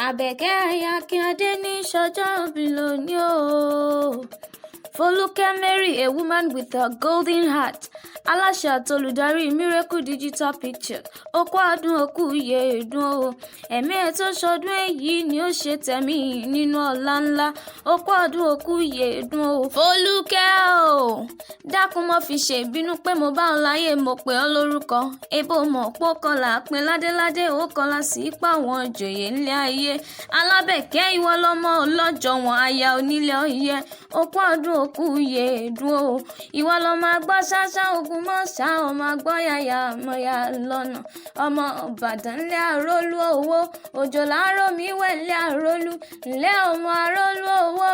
Àbẹ̀kẹ́ aya Akínadé ní ṣọjọ́bí lónìí o. Fọlúkẹ́ Mary, a woman with a golden heart, aláṣẹ àtolùdarí Miracle Digital Picture. Ó kú ọdún òkú iye ìdún o. Ẹ̀mí ẹ̀ tó ṣọdún èyí ni ó ṣe tẹ̀mí nínú ọlá ńlá. Ó kú ọdún òkú iye ìdún o. Fọlúkẹ́ o, dákun mọ́ fi ṣe ìbínú pé mo bá ọ láyé mo pè ọ́ lórúkọ. Ebo mọ̀ pọ́ kọlà pin ládéládé ó kọlà sí ipa àwọn ìjòyè ńlé ayé. Alábẹ̀kẹ́ ìwọ lọ́mọ ọlọ́jọ́ wọn aya onílé ọyẹ́. Ó kú ọdún òkú iye ìdún o. Ìwọ lọ́mọ agbọ́ ṣáṣá ogun mọ́ ṣá ọmọ agbọ́ yàyà mọ́yà lọ́nà. Ọmọ Ìbàdàn ńlẹ̀ àrólú owó. Òjò láàárọ̀ mi wẹ̀ ńlẹ̀ àrólú. Ńlẹ̀ ọmọ àrólú owó.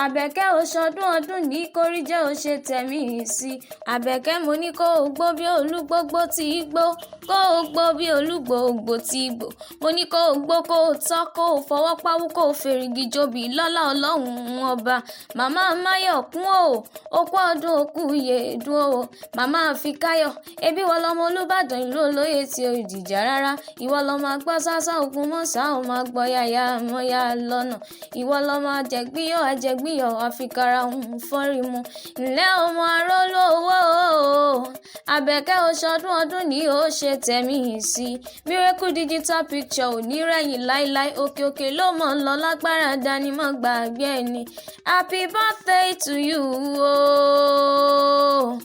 Àbẹ̀kẹ́ o ṣọdún ọdún ní kóríjẹ́ o ṣe tẹ̀mí sí. Àbẹ̀kẹ́ mo ní kó o gbó bí olúgbógbó tí í gbó. Kó o gbó bí olúgbòògbò tí í gbò. Mo ní kó o gbó kó o tọ́ kó o fọwọ́ páwú kó o fèrègì jobi lọ́lá ọlọ́run ọba. Màmá Máyọ̀kún o, ó kú ọdún òkú iye ìdún o. Màmá Àfikáyọ̀, ebi wọ lọmọ Olúbàdàn ìlú olóyè tí o ìdìjà rárá. Ìwọ lọmọ agbọ́ sásá ogun mọ́sá ọmọ agbọ́ yàyà mọ́yà lọ́nà. Ìwọ lọmọ ajẹ̀gbíyọ̀ àfikàrà fọ́rímù. Ńlẹ́ ọmọ àrólú owó o. Àbẹ̀kẹ́ o ṣọdún ọdún ní ó ṣe tẹ̀mí sí. Miracle Digital Picture ò ní rẹ̀yìn láíláí. Òkè òkè ló mọ̀ ń lọ lágbára dání mọ́ gbàgbé ẹni. Happy birthday to you o.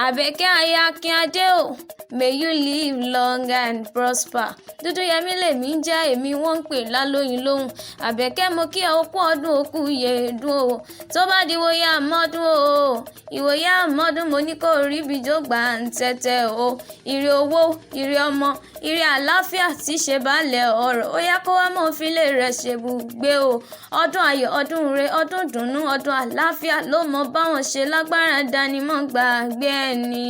Àbẹ̀kẹ́ aya Akínadé o. May you live long and prosper. Dúdúyẹmí lèmi ń jẹ́ èmi wọ́n ń pè lálóyin lóhùn. Àbẹ̀kẹ́ mo kí ẹ ó kú ọdún òkú iye ìdún o. Tó bá di ìwòye àmọ́dún o. Ìwòye àmọ́dún mo ní kó rí ibi jó gbà ń tẹ́tẹ́ o. Ire owó, ire ọmọ, ire àlàáfíà tí ṣe baálẹ̀ ọ̀rọ̀. Ó yá kó wá mọ́ fílẹ̀ rẹ̀ ṣebùgbé o. Ọdún ayọ̀, ọdún ire, ọdún dùnnú, ọdún àlàáfíà ló mọ báwọn ṣe lágbára dání mọ́ gbàgbé ẹni.